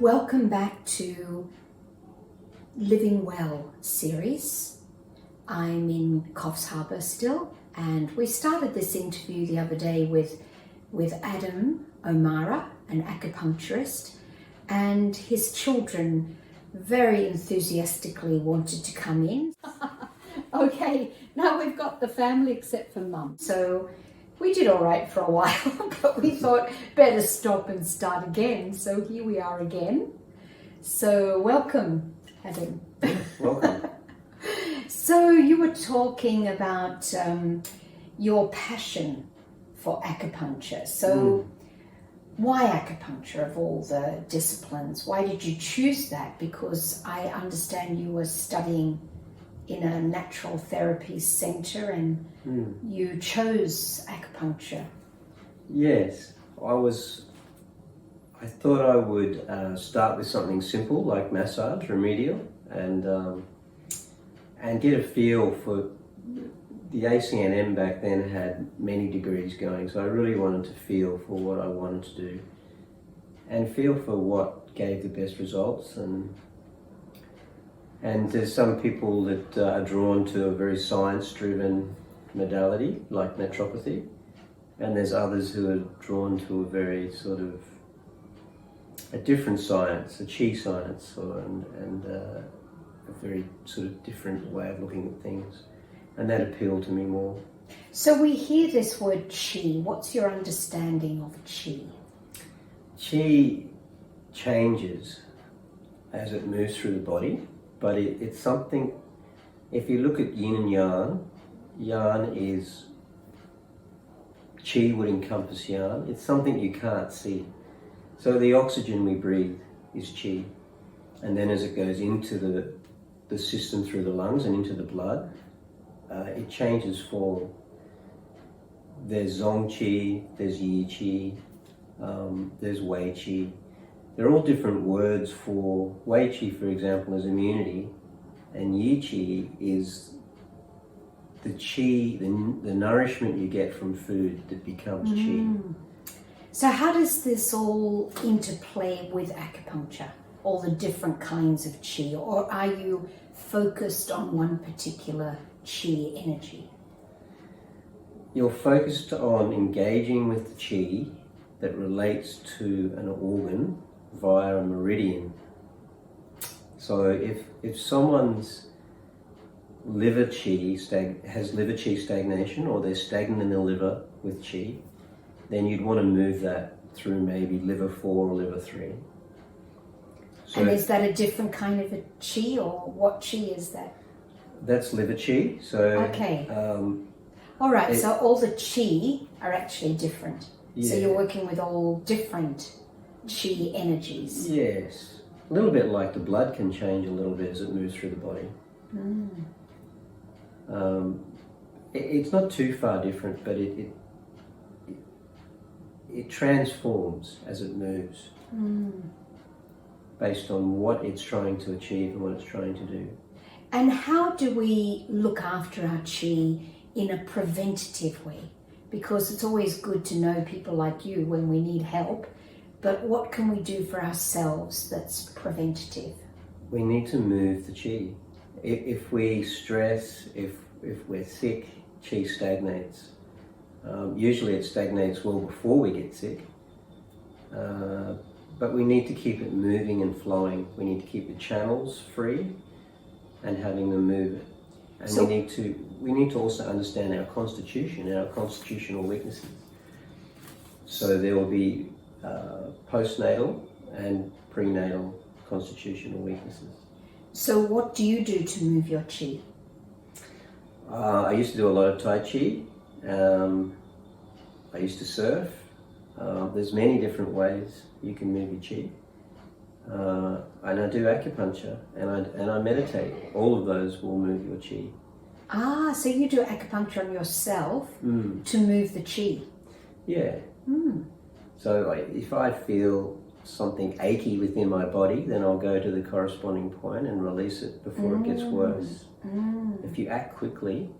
Welcome back to Living Well series. I'm in Coffs Harbour still, and we started this interview the other day with Adam O'Mara, an acupuncturist, and his children very enthusiastically wanted to come in. Okay, now we've got the family except for Mum. So we did all right for a while, but we thought better stop and start again. So here we are again. So welcome, Adam. Welcome. So you were talking about your passion for acupuncture. So why acupuncture of all the disciplines? Why did you choose that? Because I understand you were studying in a natural therapy centre and you chose acupuncture. Yes, I thought I would start with something simple like massage, remedial, and get a feel for the ACNM back then had many degrees going, so I really wanted to feel for what I wanted to do and feel for what gave the best results. And there's some people that are drawn to a very science-driven modality like naturopathy, and there's others who are drawn to a very sort of a different science, a chi science, and a very sort of different way of looking at things, and that appealed to me more. So we hear this word chi. What's your understanding of chi? Chi changes as it moves through the body, but it's something, if you look at yin and yang is, chi would encompass yang. It's something you can't see. So the oxygen we breathe is chi, and then as it goes into the system through the lungs and into the blood, it changes form. There's zong chi, there's yi chi, there's wei chi. They're all different words for wei chi, for example, is immunity, and yi chi is the chi, the nourishment you get from food that becomes chi. So how does this all interplay with acupuncture? All the different kinds of chi, or are you focused on one particular chi energy? You're focused on engaging with the chi that relates to an organ via a meridian. So if someone's liver chi has liver chi stagnation, or they're stagnant in the liver with chi, then you'd want to move that through maybe liver 4 or liver 3. So, and is that a different kind of a chi, or what chi is that? That's liver chi. So okay. All right. So all the chi are actually different. Yeah. So you're working with all different chi energies. Yes, a little bit like the blood can change a little bit as it moves through the body. It's not too far different, but it transforms as it moves based on what it's trying to achieve and what it's trying to do. And how do we look after our chi in a preventative way? Because it's always good to know people like you when we need help, but what can we do for ourselves that's preventative? We need to move the chi. If we stress, if we're sick, chi stagnates. Usually it stagnates well before we get sick, but we need to keep it moving and flowing. We need to keep the channels free and having them move it. And so, we need to also understand our constitution and our constitutional weaknesses. So there will be postnatal and prenatal constitutional weaknesses. So what do you do to move your chi? I used to do a lot of Tai Chi. I used to surf. There's many different ways you can move your chi. And I do acupuncture and I meditate. All of those will move your chi. Ah, so you do acupuncture on yourself to move the chi. Yeah. So if I feel something achy within my body, then I'll go to the corresponding point and release it before it gets worse. If you act quickly,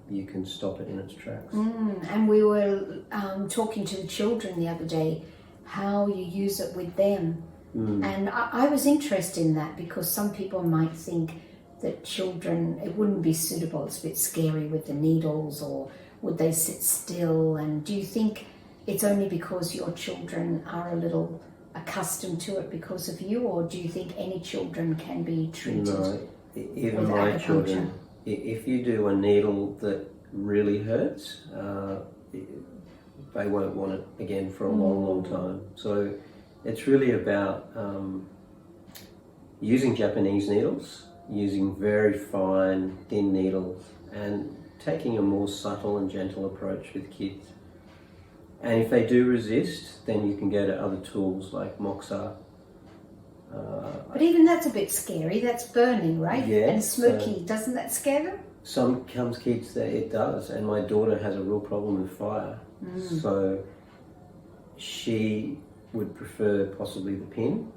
you can stop it in its tracks. And we were talking to the children the other day how you use it with them. And I was interested in that because some people might think that children, it wouldn't be suitable, it's a bit scary with the needles, or would they sit still? And do you think it's only because your children are a little accustomed to it because of you, or do you think any children can be treated? No, even with my acupuncture? children, if you do a needle that really hurts, they won't want it again for a long time. So it's really about using Japanese needles, using very fine, thin needles, and taking a more subtle and gentle approach with kids. And if they do resist, then you can go to other tools like moxa. But even that's a bit scary. That's burning, right? Yeah, And smoky. Doesn't that scare them? Some kids that it does, and my daughter has a real problem with fire. So she would prefer possibly the pin.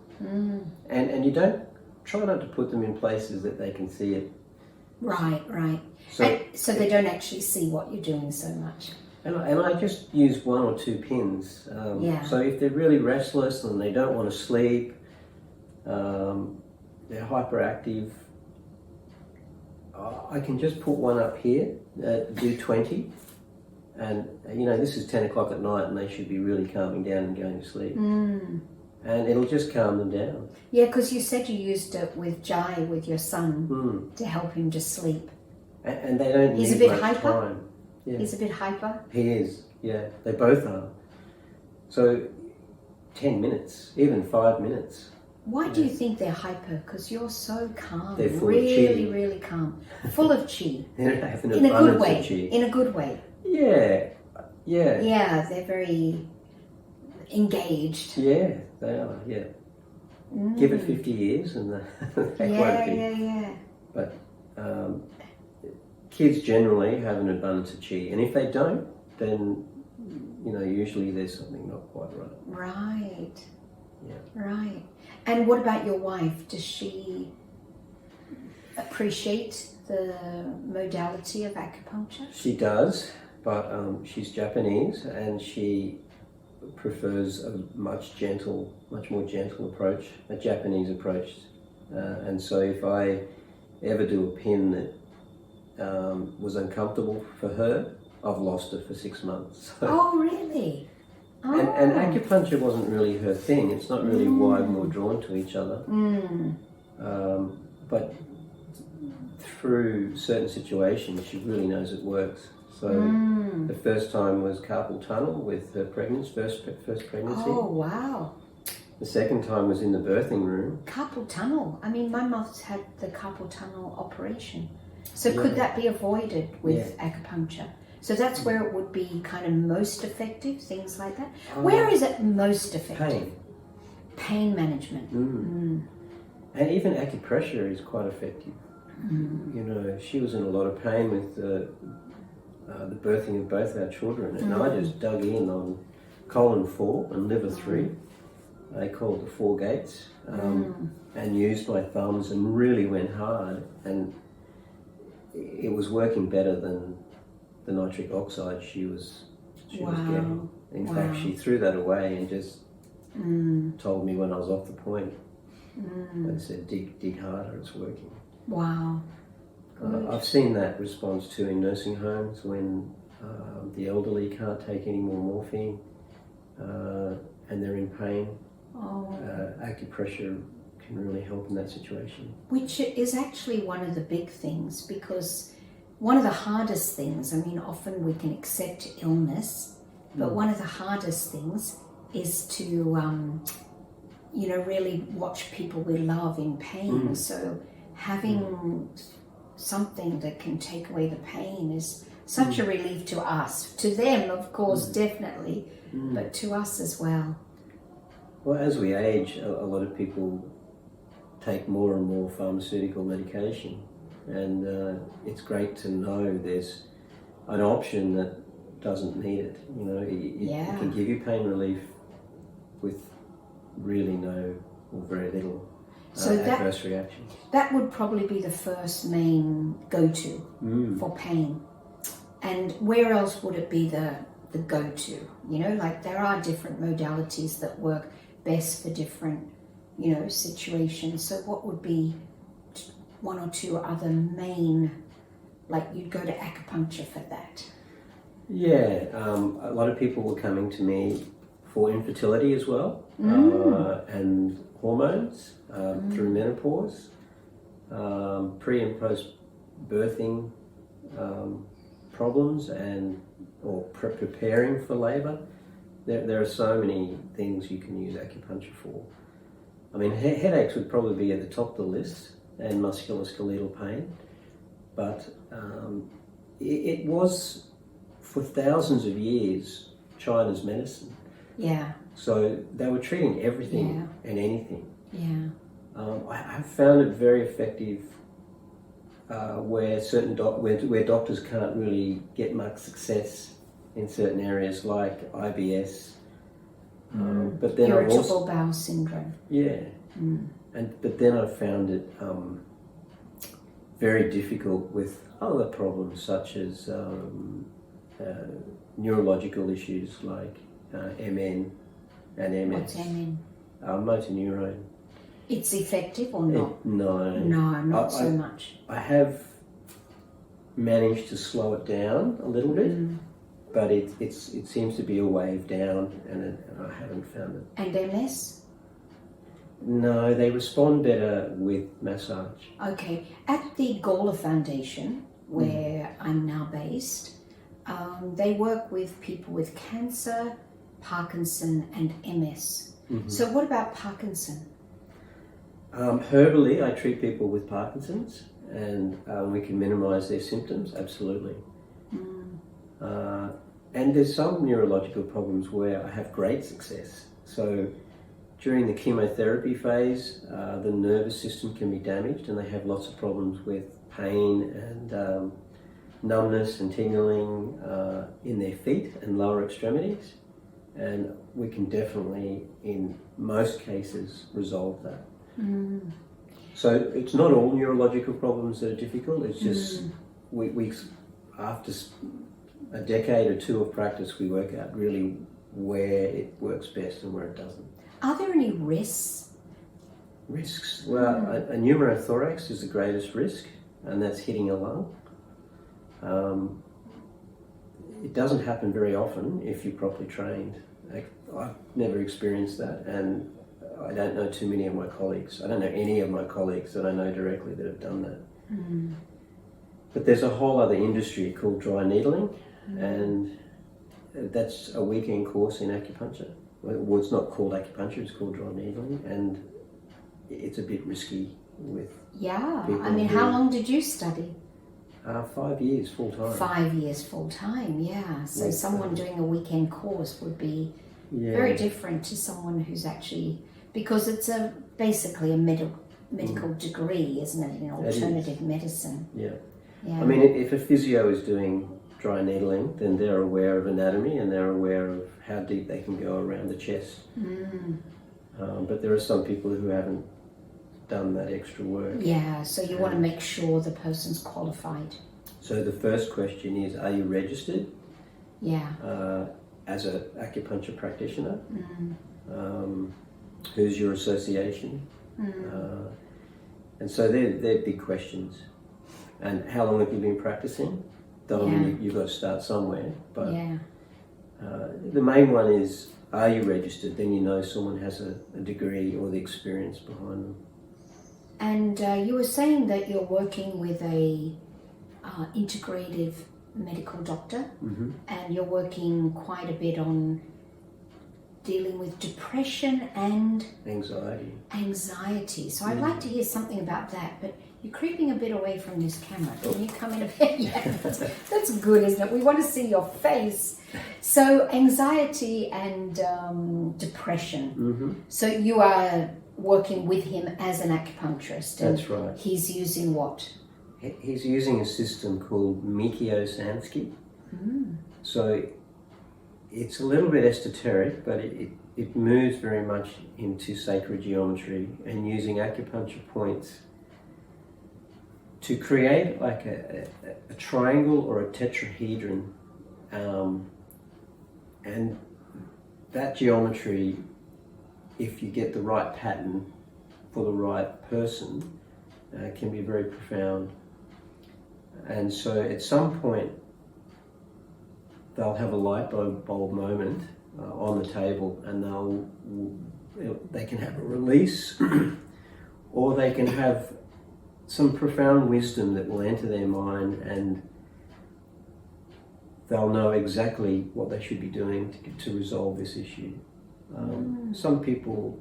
And you don't try not to put them in places that they can see it. Right. So they don't actually see what you're doing so much. And I just use 1 or 2 pins. So if they're really restless and they don't want to sleep, they're hyperactive, I can just put one up here, do 20, and this is 10 o'clock at night and they should be really calming down and going to sleep. And it'll just calm them down. Yeah, because you said you used it with Jai, with your son, to help him to sleep. And they don't He's need a bit much hyper? time. Yeah. He's a bit hyper? He is, yeah. They both are. So 10 minutes, even 5 minutes. Why do you think they're hyper? Because you're so calm. They're full really, of chi. really calm. Full of chi. They have an In a good abundance way. of chi. In a good way. Yeah. Yeah, they're very engaged. Yeah, they are, yeah. Give it 50 years and they won't be. Yeah. But kids generally have an abundance of chi. And if they don't, then, usually there's something not quite right. Right. Yeah. Right. And what about your wife? Does she appreciate the modality of acupuncture? She does, but she's Japanese and she prefers a much more gentle approach, a Japanese approach. And so if I ever do a pin that was uncomfortable for her, I've lost it for 6 months. So, Oh, really? Oh. and acupuncture wasn't really her thing. It's not really why we're drawn to each other. But through certain situations, she really knows it works. So the first time was carpal tunnel with her first pregnancy. Oh, wow. The second time was in the birthing room. Carpal tunnel. I mean, my mother's had the carpal tunnel operation. So could that be avoided with acupuncture? So that's where it would be kind of most effective, things like that. Where is it most effective? Pain management. And even acupressure is quite effective. She was in a lot of pain with the birthing of both our children, and I just dug in on colon 4 and liver 3. They call it the 4 gates, and used my thumbs and really went hard, and it was working better than the nitric oxide she was getting. In fact, she threw that away and just told me when I was off the point. They said, dig harder, it's working. Wow. I've seen that response too in nursing homes when the elderly can't take any more morphine and they're in pain. Acupressure can really help in that situation. Which is actually one of the big things, because one of the hardest things, I mean, often we can accept illness, but one of the hardest things is to, really watch people we love in pain. So having something that can take away the pain is such a relief to us. To them, of course, definitely, but to us as well. Well, as we age, a lot of people take more and more pharmaceutical medication, and it's great to know there's an option that doesn't need it. It can give you pain relief with really no or very little adverse reactions. That would probably be the first main go-to for pain. And where else would it be the the go-to. You know, like there are different modalities that work best for different, you know, situations. So what would be one or two other main, like you'd go to acupuncture for that? Yeah, a lot of people were coming to me for infertility as well, and hormones through menopause, pre and post birthing problems, or preparing for labour. There are so many things you can use acupuncture for. I mean, headaches would probably be at the top of the list, and musculoskeletal pain, but it was for thousands of years China's medicine. Yeah. So they were treating everything and anything. Yeah. I have found it very effective where where doctors can't really get much success in certain areas like IBS. But then irritable bowel syndrome. Yeah. But then I found it very difficult with other problems such as neurological issues like MN and MS. What's MN? Motor neurone. It's effective or not? No. No, not so much. I have managed to slow it down a little bit, but it seems to be a wave down, and I haven't found it. And MS? No, they respond better with massage. Okay. At the Gawler Foundation, where I'm now based, they work with people with cancer, Parkinson, and MS. So what about Parkinson? Herbally, I treat people with Parkinson's, and we can minimise their symptoms, absolutely. And there's some neurological problems where I have great success. So during the chemotherapy phase, the nervous system can be damaged, and they have lots of problems with pain and numbness and tingling in their feet and lower extremities. And we can definitely, in most cases, resolve that. So it's not all neurological problems that are difficult. It's just we after a decade or two of practice, we work out really where it works best and where it doesn't. Are there any risks? Risks? Well, a pneumothorax is the greatest risk, and that's hitting a lung. It doesn't happen very often if you're properly trained. I've never experienced that, and I don't know too many of my colleagues. I don't know any of my colleagues that I know directly that have done that. But there's a whole other industry called dry needling, and that's a weekend course in acupuncture. Well, it's not called acupuncture, it's called dry needling, and it's a bit risky with people. I mean, how long did you study? 5 years full time. 5 years full time, yeah. So someone doing a weekend course would be very different to someone who's actually, because it's basically a medical degree, isn't it, in alternative medicine? Yeah. I mean, if a physio is doing dry needling, then they're aware of anatomy and they're aware of how deep they can go around the chest. But there are some people who haven't done that extra work. Yeah, so you want to make sure the person's qualified. So the first question is, are you registered? Yeah. As an acupuncture practitioner? Who's your association? And so they're big questions. And how long have you been practicing? I mean, you've got to start somewhere. But the main one is, are you registered? Then you know someone has a degree or the experience behind them. And you were saying that you're working with a integrative medical doctor, and you're working quite a bit on dealing with depression and anxiety. So I'd like to hear something about that, but you're creeping a bit away from this camera. Can you come in a bit? Yeah, that's good, isn't it? We want to see your face. So anxiety and depression. So you are working with him as an acupuncturist. That's right. He's using what? He's using a system called Mikio Sansky. So it's a little bit esoteric, but it moves very much into sacred geometry and using acupuncture points to create like a triangle or a tetrahedron And that geometry, if you get the right pattern for the right person, can be very profound. And so at some point, they'll have a light bulb moment on the table, and they can have a release, or they can have some profound wisdom that will enter their mind, and they'll know exactly what they should be doing to resolve this issue. Some people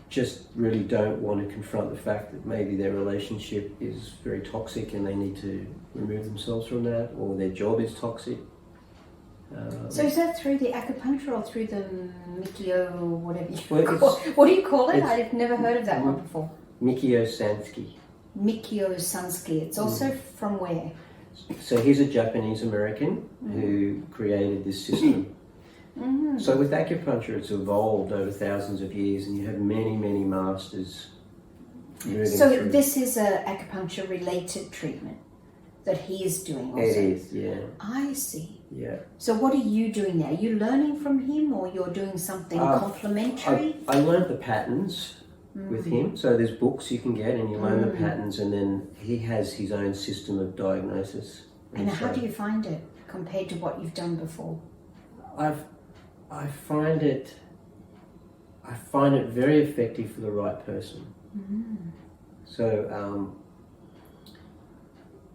just really don't want to confront the fact that maybe their relationship is very toxic and they need to remove themselves from that, or their job is toxic. So is that through the acupuncture or through the Mikio, whatever you call it? What do you call it? I've never heard of that one before. Mikio Sansky. Mikio Sansky. It's also from where? So he's a Japanese American who created this system. So with acupuncture, it's evolved over thousands of years, and you have many, many masters moving through. This is a acupuncture related treatment that he is doing also? It is, yeah. I see. Yeah. So what are you doing now? Are you learning from him, or you're doing something complementary? I learned the patterns with him. So there's books you can get and you learn the patterns, and then he has his own system of diagnosis. And how do you find it compared to what you've done before? I find it very effective for the right person. So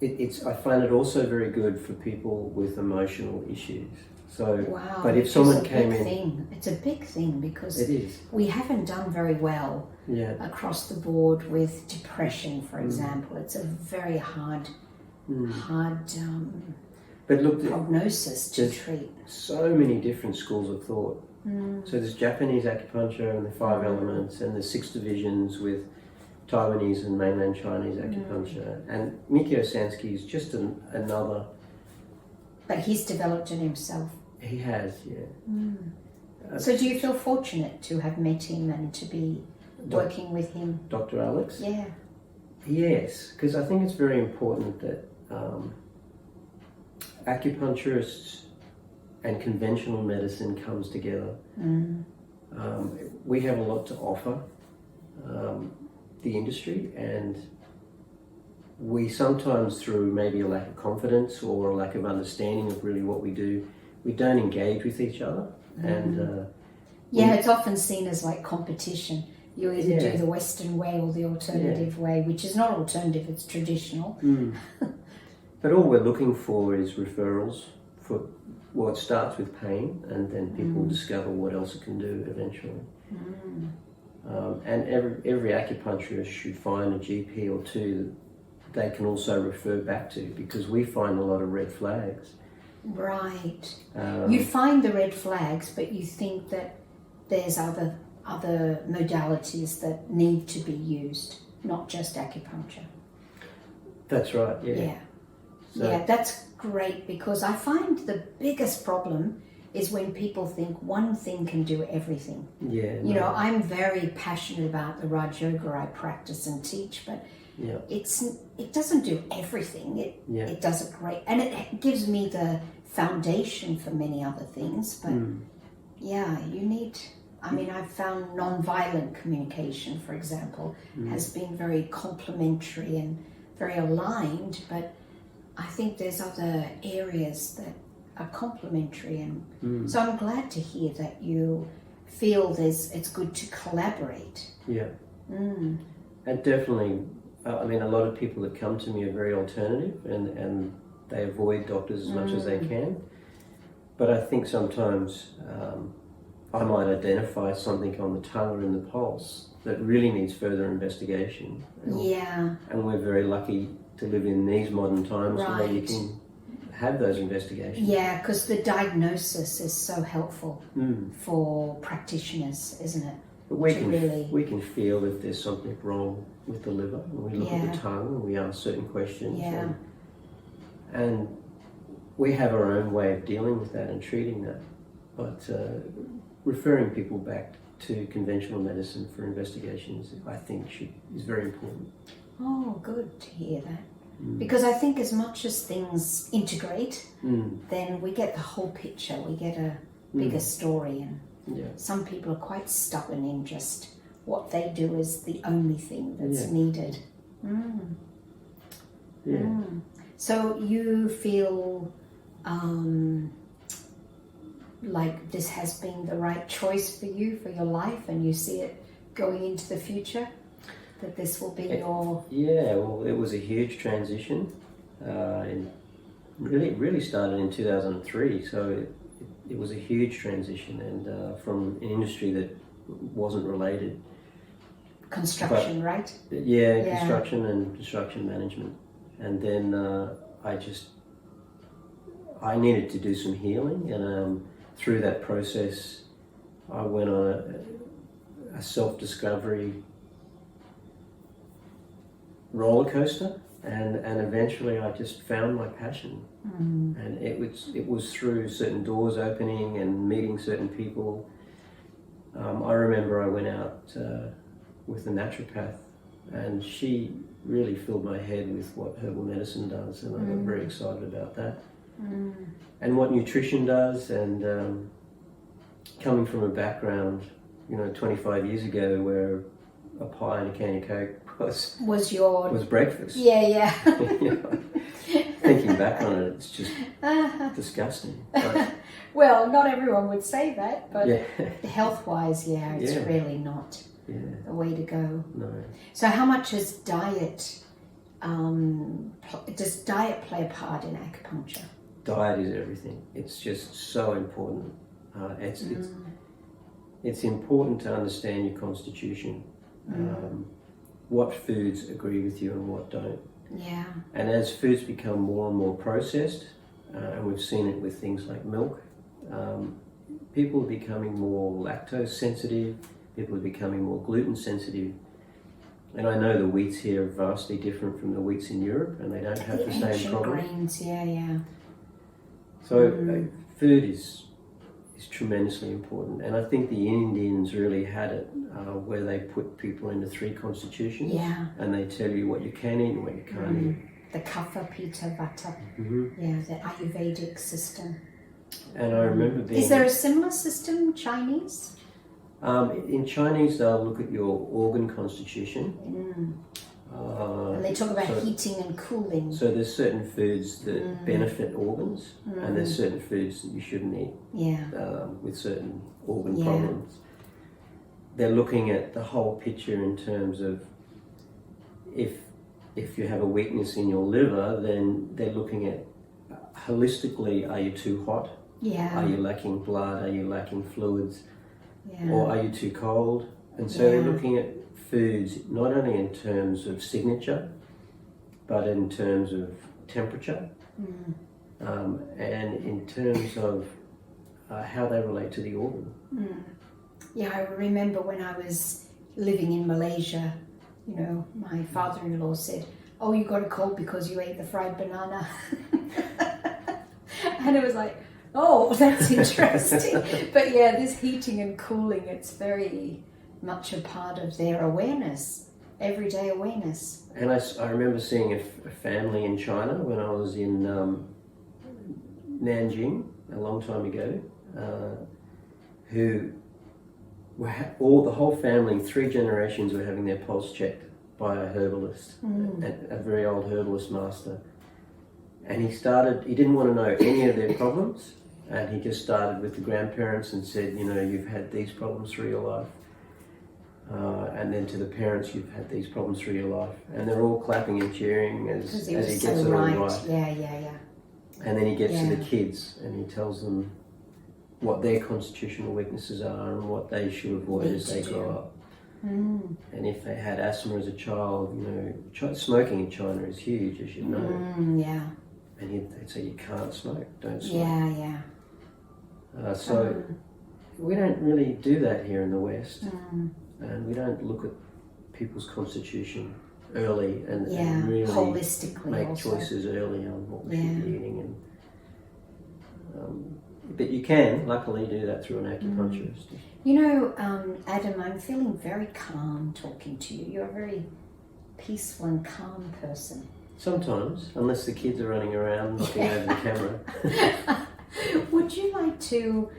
I find it also very good for people with emotional issues. So, wow, but if someone came in, it's a big thing because it is. We haven't done very well across the board with depression, for example. It's a very hard but look, prognosis to treat. So many different schools of thought. So there's Japanese acupuncture and the 5 elements, and the 6 divisions with Taiwanese and mainland Chinese acupuncture. And Mikio Sansky is just another. But he's developed it himself. He has, yeah. So do you feel fortunate to have met him and to be working with him? Dr. Alex? Yeah. Yes, because I think it's very important that acupuncturists and conventional medicine comes together. We have a lot to offer the industry, and we sometimes, through maybe a lack of confidence or a lack of understanding of really what we do, we don't engage with each other. And it's often seen as like competition. You either do the Western way or the alternative way, which is not alternative, it's traditional. But all we're looking for is referrals. It starts with pain, and then people discover what else it can do eventually. And every acupuncturist should find a GP or two that they can also refer back to, because we find a lot of red flags. Right. You find the red flags, but you think that there's other modalities that need to be used, not just acupuncture. That's right, yeah. So, that's great, because I find the biggest problem is when people think one thing can do everything. Yeah. You know, I'm very passionate about the Raj Yoga I practice and teach, but it doesn't do everything. It does it great, and it gives me the foundation for many other things. But you need. I mean, I've found non-violent communication, for example, has been very complementary and very aligned. But I think there's other areas that are complementary, and so I'm glad to hear that you feel it's good to collaborate. Yeah. And definitely, I mean, a lot of people that come to me are very alternative, and they avoid doctors as much as they can. But I think sometimes I might identify something on the tongue or in the pulse that really needs further investigation. And we're very lucky to live in these modern times where you can have those investigations. Yeah, because the diagnosis is so helpful for practitioners, isn't it? But we can feel if there's something wrong with the liver, and we look at the tongue and we ask certain questions. And we have our own way of dealing with that and treating that. But referring people back to conventional medicine for investigations, I think, is very important. Oh, good to hear that. Because I think as much as things integrate, Mm. then we get the whole picture, we get a bigger story, and Yeah. some people are quite stubborn in just what they do is the only thing that's needed. Yeah. So you feel like this has been the right choice for you for your life, and you see it going into the future, that this will be your... Yeah, well, it was a huge transition. And really started in 2003, so it was a huge transition, and from an industry that wasn't related. Construction, right? Yeah, construction and construction management. And then I needed to do some healing, and through that process I went on a self-discovery roller coaster, and eventually I just found my passion. And it was through certain doors opening and meeting certain people. I remember I went out with a naturopath, and she really filled my head with what herbal medicine does, and I got very excited about that. And what nutrition does, and coming from a background, 25 years ago, where a pie and a can of Coke was breakfast. Yeah. Thinking back on it, it's just disgusting. But, well, not everyone would say that, but yeah. health-wise, it's really not the way to go. No. So how much is diet, does diet play a part in acupuncture? Diet is everything. It's just so important. It's important to understand your constitution. What foods agree with you and what don't. Yeah. And as foods become more and more processed, and we've seen it with things like milk, people are becoming more lactose sensitive, people are becoming more gluten sensitive. And I know the wheats here are vastly different from the wheats in Europe, and they don't have the same problem. Grains, yeah. So food is tremendously important, and I think the Indians really had it, where they put people into 3 constitutions, and they tell you what you can eat and what you can't eat. The Kapha, Pitta, Vata, the Ayurvedic system. And I remember being... Is there a similar system in Chinese? In Chinese, they'll look at your organ constitution. And they talk about heating and cooling. So there's certain foods that benefit organs, and there's certain foods that you shouldn't eat with certain organ problems. They're looking at the whole picture in terms of if you have a weakness in your liver, then they're looking at holistically, are you too hot? Yeah. Are you lacking blood? Are you lacking fluids? Or are you too cold? And so they're looking at foods not only in terms of signature, but in terms of temperature, and in terms of how they relate to the organ. Yeah, I remember when I was living in Malaysia, my father-in-law said, "Oh, you got a cold because you ate the fried banana." And it was like, oh, that's interesting. But this heating and cooling, it's very much a part of their awareness, everyday awareness. And I remember seeing a family in China when I was in Nanjing a long time ago, who the whole family, 3 generations, were having their pulse checked by a herbalist, a very old herbalist master. And he didn't want to know any of their problems, and he just started with the grandparents and said, you've had these problems through your life. And then to the parents, you've had these problems through your life. And they're all clapping and cheering as he gets it all right. Yeah. And then he gets to the kids and he tells them what their constitutional weaknesses are and what they should avoid as they grow up. And if they had asthma as a child, smoking in China is huge, as you know. And they'd say, you can't smoke, don't smoke. So we don't really do that here in the West. And we don't look at people's constitution early and really holistically make choices early on what we should be eating. But you can, luckily, do that through an acupuncturist. Adam, I'm feeling very calm talking to you. You're a very peaceful and calm person. Sometimes, unless the kids are running around knocking over the camera. Would you like to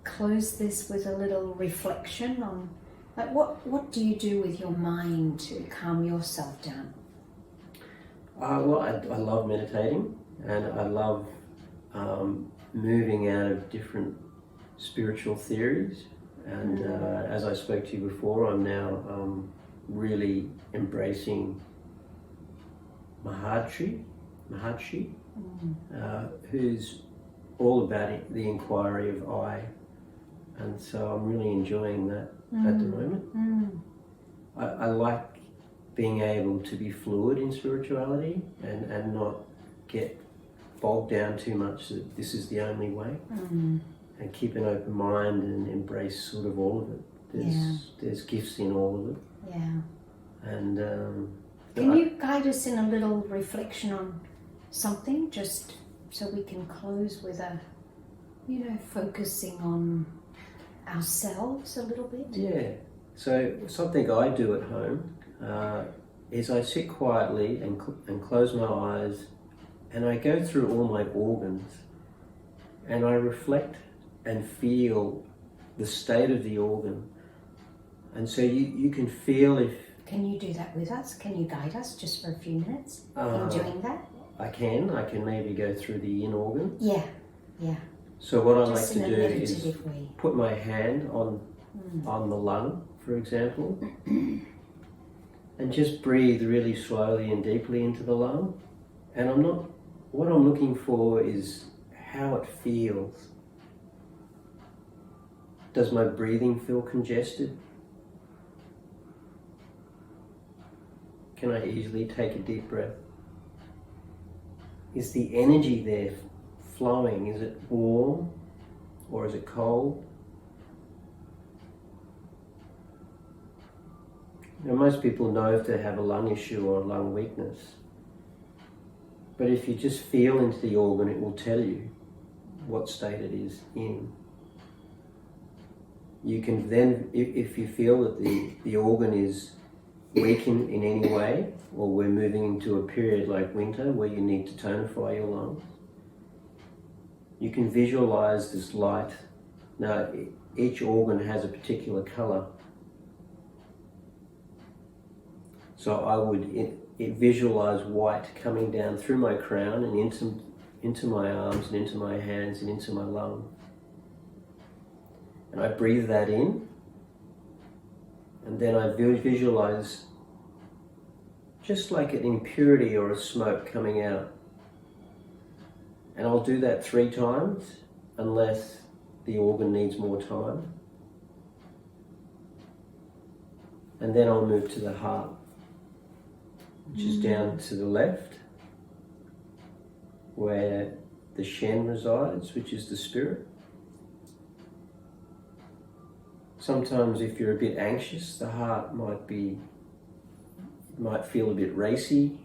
close this with a little reflection on, like, what do you do with your mind to calm yourself down? Well, I love meditating, and I love moving out of different spiritual theories. And as I spoke to you before, I'm now really embracing Maharishi, who's all about the inquiry of I. And so I'm really enjoying that at the moment. I like being able to be fluid in spirituality and not get bogged down too much that this is the only way, and keep an open mind and embrace sort of all of it. There's gifts in all of it. Yeah. And can you guide us in a little reflection on something, just so we can close with a, focusing on ourselves a little bit? Yeah. So something I do at home is I sit quietly and close my eyes, and I go through all my organs, and I reflect and feel the state of the organ. And so you can feel if... Can you do that with us? Can you guide us just for a few minutes in doing that? I can maybe go through the yin organ. Yeah. So what I like Just to in a do is meditative way. put my hand on the lung, for example, and just breathe really slowly and deeply into the lung. And what I'm looking for is how it feels. Does my breathing feel congested? Can I easily take a deep breath? Is the energy there flowing? Is it warm or is it cold? Now, most people know if they have a lung issue or a lung weakness. But if you just feel into the organ, it will tell you what state it is in. You can then, if you feel that the organ is weak in any way, or we're moving into a period like winter where you need to tonify your lungs, you can visualize this light. Now, each organ has a particular color. So I would visualize white coming down through my crown and into my arms and into my hands and into my lung. And I breathe that in, and then I visualize just like an impurity or a smoke coming out. And I'll do that 3 times unless the organ needs more time. And then I'll move to the heart, which is down to the left, where the Shen resides, which is the spirit. Sometimes if you're a bit anxious, the heart might feel a bit racy,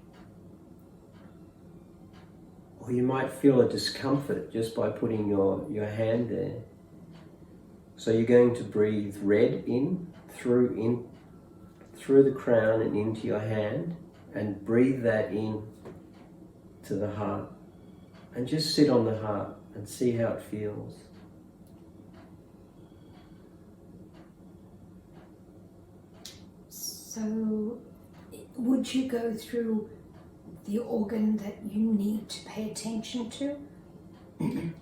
or you might feel a discomfort just by putting your hand there. So you're going to breathe red in through the crown and into your hand, and breathe that in to the heart, and just sit on the heart and see how it feels. So, would you go through the organ that you need to pay attention to?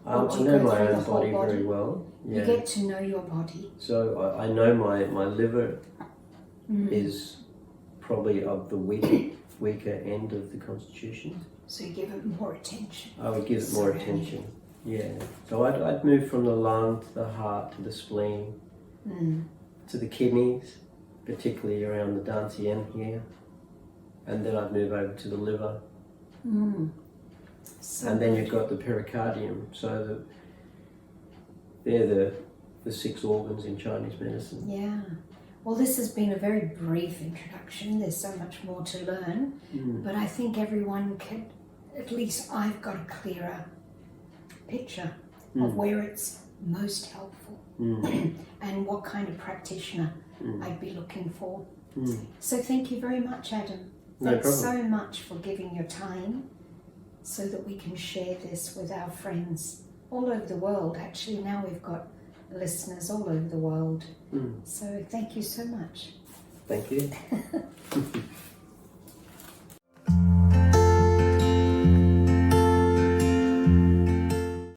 I know my own body very well. Yeah. You get to know your body. So I know my liver is probably of the weaker end of the constitution. So you give it more attention. I would give it more attention. Yeah. So I'd move from the lung to the heart to the spleen to the kidneys, particularly around the dantian here, and then I'd move over to the liver, and then you've got the pericardium. So they're the 6 organs in Chinese medicine. Yeah. Well, this has been a very brief introduction. There's so much more to learn, but I think everyone can, at least I've got a clearer picture of where it's most helpful and what kind of practitioner I'd be looking for. So thank you very much, Adam. No Thanks problem. so much for giving your time so that we can share this with our friends all over the world. Actually, now we've got listeners all over the world. Mm. So thank you so much. Thank you.